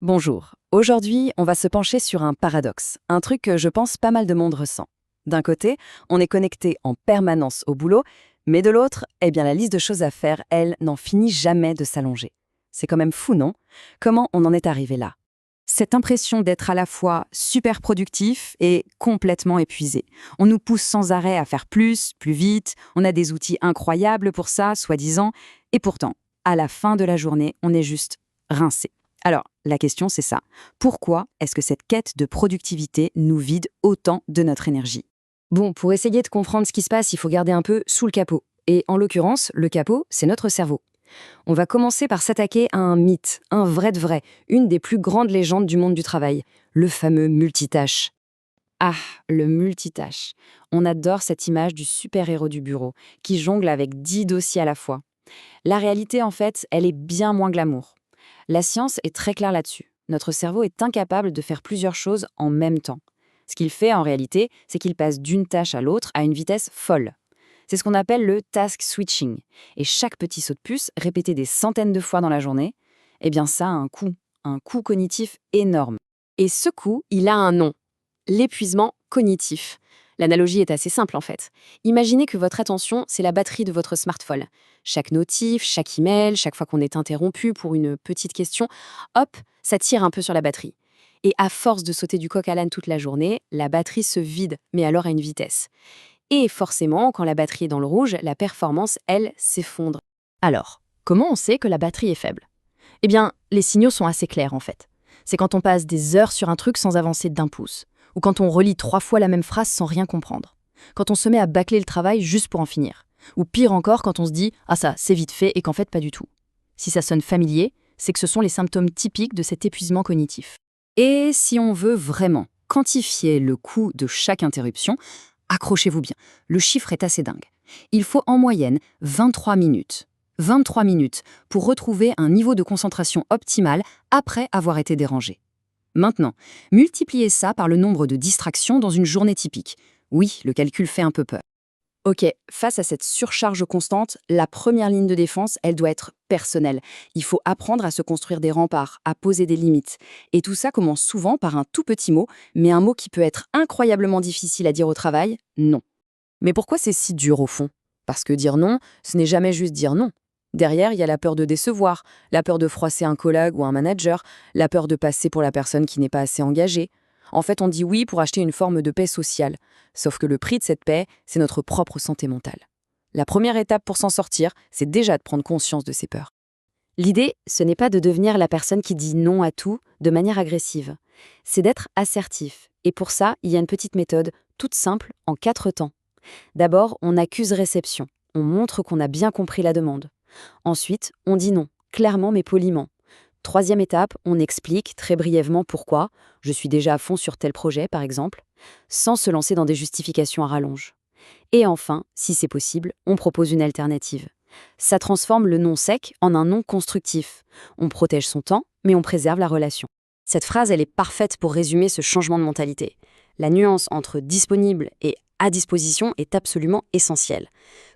Bonjour. Aujourd'hui, on va se pencher sur un paradoxe, un truc que je pense pas mal de monde ressent. D'un côté, on est connecté en permanence au boulot, mais de l'autre, eh bien la liste de choses à faire, elle, n'en finit jamais de s'allonger. C'est quand même fou, non? Comment on en est arrivé là? Cette impression d'être à la fois super productif et complètement épuisé. On nous pousse sans arrêt à faire plus, plus vite, on a des outils incroyables pour ça, soi-disant, et pourtant, à la fin de la journée, on est juste rincé. Alors, la question c'est ça. Pourquoi est-ce que cette quête de productivité nous vide autant de notre énergie? Bon, pour essayer de comprendre ce qui se passe, il faut garder un peu sous le capot. Et en l'occurrence, le capot, c'est notre cerveau. On va commencer par s'attaquer à un mythe, un vrai de vrai, une des plus grandes légendes du monde du travail, le fameux multitâche. Ah, le multitâche. On adore cette image du super-héros du bureau, qui jongle avec 10 dossiers à la fois. La réalité, en fait, elle est bien moins glamour. La science est très claire là-dessus. Notre cerveau est incapable de faire plusieurs choses en même temps. Ce qu'il fait en réalité, c'est qu'il passe d'une tâche à l'autre à une vitesse folle. C'est ce qu'on appelle le task switching. Et chaque petit saut de puce, répété des centaines de fois dans la journée, eh bien ça a un coût cognitif énorme. Et ce coût, il a un nom, l'épuisement cognitif. L'analogie est assez simple en fait. Imaginez que votre attention, c'est la batterie de votre smartphone. Chaque notif, chaque email, chaque fois qu'on est interrompu pour une petite question, hop, ça tire un peu sur la batterie. Et à force de sauter du coq à l'âne toute la journée, la batterie se vide, mais alors à une vitesse. Et forcément, quand la batterie est dans le rouge, la performance, elle, s'effondre. Alors, comment on sait que la batterie est faible? Eh bien, les signaux sont assez clairs en fait. C'est quand on passe des heures sur un truc sans avancer d'un pouce, ou quand on relit 3 fois la même phrase sans rien comprendre, quand on se met à bâcler le travail juste pour en finir, ou pire encore quand on se dit « Ah ça, c'est vite fait » et qu'en fait pas du tout. Si ça sonne familier, c'est que ce sont les symptômes typiques de cet épuisement cognitif. Et si on veut vraiment quantifier le coût de chaque interruption, accrochez-vous bien, le chiffre est assez dingue. Il faut en moyenne 23 minutes. 23 minutes pour retrouver un niveau de concentration optimal après avoir été dérangé. Maintenant, multipliez ça par le nombre de distractions dans une journée typique. Oui, le calcul fait un peu peur. Ok, face à cette surcharge constante, la première ligne de défense, elle doit être personnelle. Il faut apprendre à se construire des remparts, à poser des limites. Et tout ça commence souvent par un tout petit mot, mais un mot qui peut être incroyablement difficile à dire au travail, non. Mais pourquoi c'est si dur au fond? Parce que dire non, ce n'est jamais juste dire non. Derrière, il y a la peur de décevoir, la peur de froisser un collègue ou un manager, la peur de passer pour la personne qui n'est pas assez engagée. En fait, on dit oui pour acheter une forme de paix sociale. Sauf que le prix de cette paix, c'est notre propre santé mentale. La première étape pour s'en sortir, c'est déjà de prendre conscience de ses peurs. L'idée, ce n'est pas de devenir la personne qui dit non à tout de manière agressive. C'est d'être assertif. Et pour ça, il y a une petite méthode, toute simple, en 4 temps. D'abord, on accuse réception. On montre qu'on a bien compris la demande. Ensuite, on dit non, clairement mais poliment. Troisième étape, on explique très brièvement pourquoi, je suis déjà à fond sur tel projet par exemple, sans se lancer dans des justifications à rallonge. Et enfin, si c'est possible, on propose une alternative. Ça transforme le non sec en un non constructif. On protège son temps, mais on préserve la relation. Cette phrase, elle est parfaite pour résumer ce changement de mentalité. La nuance entre disponible et à disposition est absolument essentielle.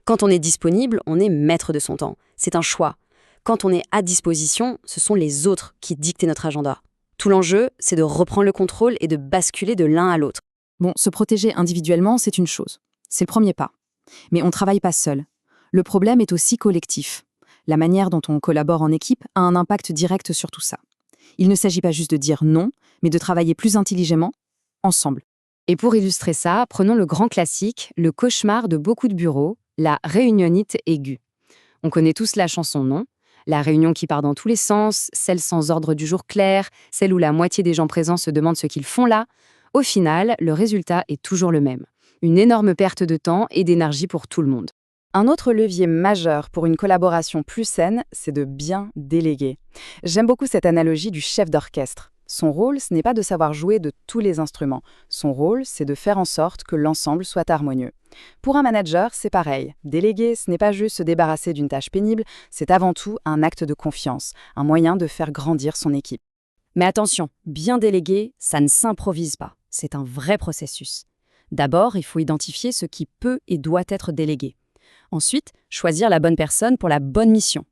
Quand on est disponible, on est maître de son temps. C'est un choix. Quand on est à disposition, ce sont les autres qui dictent notre agenda. Tout l'enjeu, c'est de reprendre le contrôle et de basculer de l'un à l'autre. Bon, se protéger individuellement, c'est une chose. C'est le premier pas. Mais on ne travaille pas seul. Le problème est aussi collectif. La manière dont on collabore en équipe a un impact direct sur tout ça. Il ne s'agit pas juste de dire non, mais de travailler plus intelligemment, ensemble. Et pour illustrer ça, prenons le grand classique, le cauchemar de beaucoup de bureaux, la réunionnite aiguë. On connaît tous la chanson, non? La réunion qui part dans tous les sens, celle sans ordre du jour clair, celle où la moitié des gens présents se demandent ce qu'ils font là. Au final, le résultat est toujours le même. Une énorme perte de temps et d'énergie pour tout le monde. Un autre levier majeur pour une collaboration plus saine, c'est de bien déléguer. J'aime beaucoup cette analogie du chef d'orchestre. Son rôle, ce n'est pas de savoir jouer de tous les instruments. Son rôle, c'est de faire en sorte que l'ensemble soit harmonieux. Pour un manager, c'est pareil. Déléguer, ce n'est pas juste se débarrasser d'une tâche pénible, c'est avant tout un acte de confiance, un moyen de faire grandir son équipe. Mais attention, bien déléguer, ça ne s'improvise pas. C'est un vrai processus. D'abord, il faut identifier ce qui peut et doit être délégué. Ensuite, choisir la bonne personne pour la bonne mission.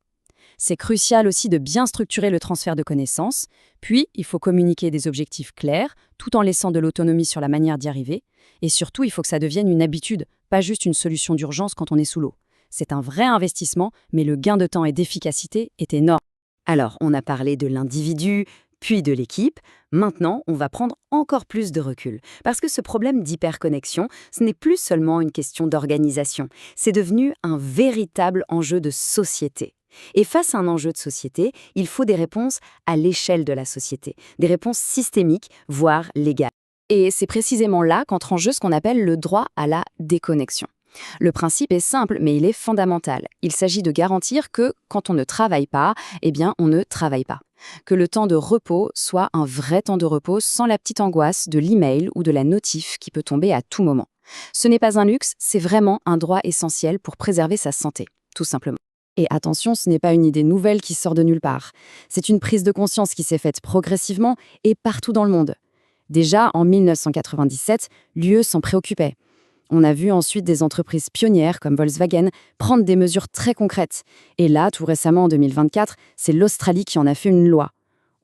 C'est crucial aussi de bien structurer le transfert de connaissances, puis il faut communiquer des objectifs clairs, tout en laissant de l'autonomie sur la manière d'y arriver, et surtout il faut que ça devienne une habitude, pas juste une solution d'urgence quand on est sous l'eau. C'est un vrai investissement, mais le gain de temps et d'efficacité est énorme. Alors, on a parlé de l'individu, puis de l'équipe. Maintenant, on va prendre encore plus de recul. Parce que ce problème d'hyperconnexion, ce n'est plus seulement une question d'organisation. C'est devenu un véritable enjeu de société. Et face à un enjeu de société, il faut des réponses à l'échelle de la société, des réponses systémiques, voire légales. Et c'est précisément là qu'entre en jeu ce qu'on appelle le droit à la déconnexion. Le principe est simple, mais il est fondamental. Il s'agit de garantir que, quand on ne travaille pas, eh bien, on ne travaille pas. Que le temps de repos soit un vrai temps de repos sans la petite angoisse de l'email ou de la notif qui peut tomber à tout moment. Ce n'est pas un luxe, c'est vraiment un droit essentiel pour préserver sa santé, tout simplement. Et attention, ce n'est pas une idée nouvelle qui sort de nulle part. C'est une prise de conscience qui s'est faite progressivement et partout dans le monde. Déjà, en 1997, l'UE s'en préoccupait. On a vu ensuite des entreprises pionnières comme Volkswagen prendre des mesures très concrètes. Et là, tout récemment, en 2024, c'est l'Australie qui en a fait une loi.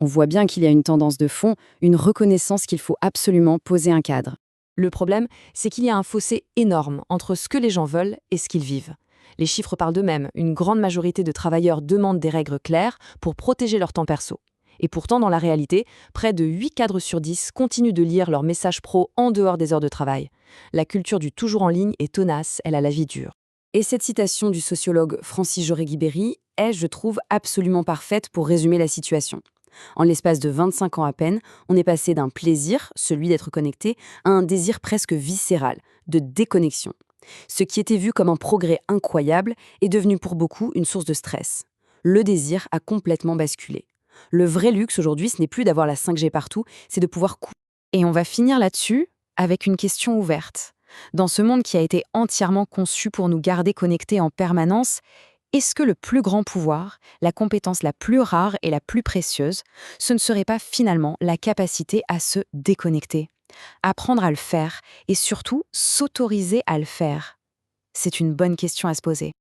On voit bien qu'il y a une tendance de fond, une reconnaissance qu'il faut absolument poser un cadre. Le problème, c'est qu'il y a un fossé énorme entre ce que les gens veulent et ce qu'ils vivent. Les chiffres parlent d'eux-mêmes, une grande majorité de travailleurs demandent des règles claires pour protéger leur temps perso. Et pourtant, dans la réalité, près de 8 cadres sur 10 continuent de lire leurs messages pro en dehors des heures de travail. La culture du toujours en ligne est tenace, elle a la vie dure. Et cette citation du sociologue Francis Jaurès-Guibéry est, je trouve, absolument parfaite pour résumer la situation. En l'espace de 25 ans à peine, on est passé d'un plaisir, celui d'être connecté, à un désir presque viscéral, de déconnexion. Ce qui était vu comme un progrès incroyable est devenu pour beaucoup une source de stress. Le désir a complètement basculé. Le vrai luxe aujourd'hui, ce n'est plus d'avoir la 5G partout, c'est de pouvoir couper. Et on va finir là-dessus avec une question ouverte. Dans ce monde qui a été entièrement conçu pour nous garder connectés en permanence, est-ce que le plus grand pouvoir, la compétence la plus rare et la plus précieuse, ce ne serait pas finalement la capacité à se déconnecter, apprendre à le faire et surtout s'autoriser à le faire? C'est une bonne question à se poser.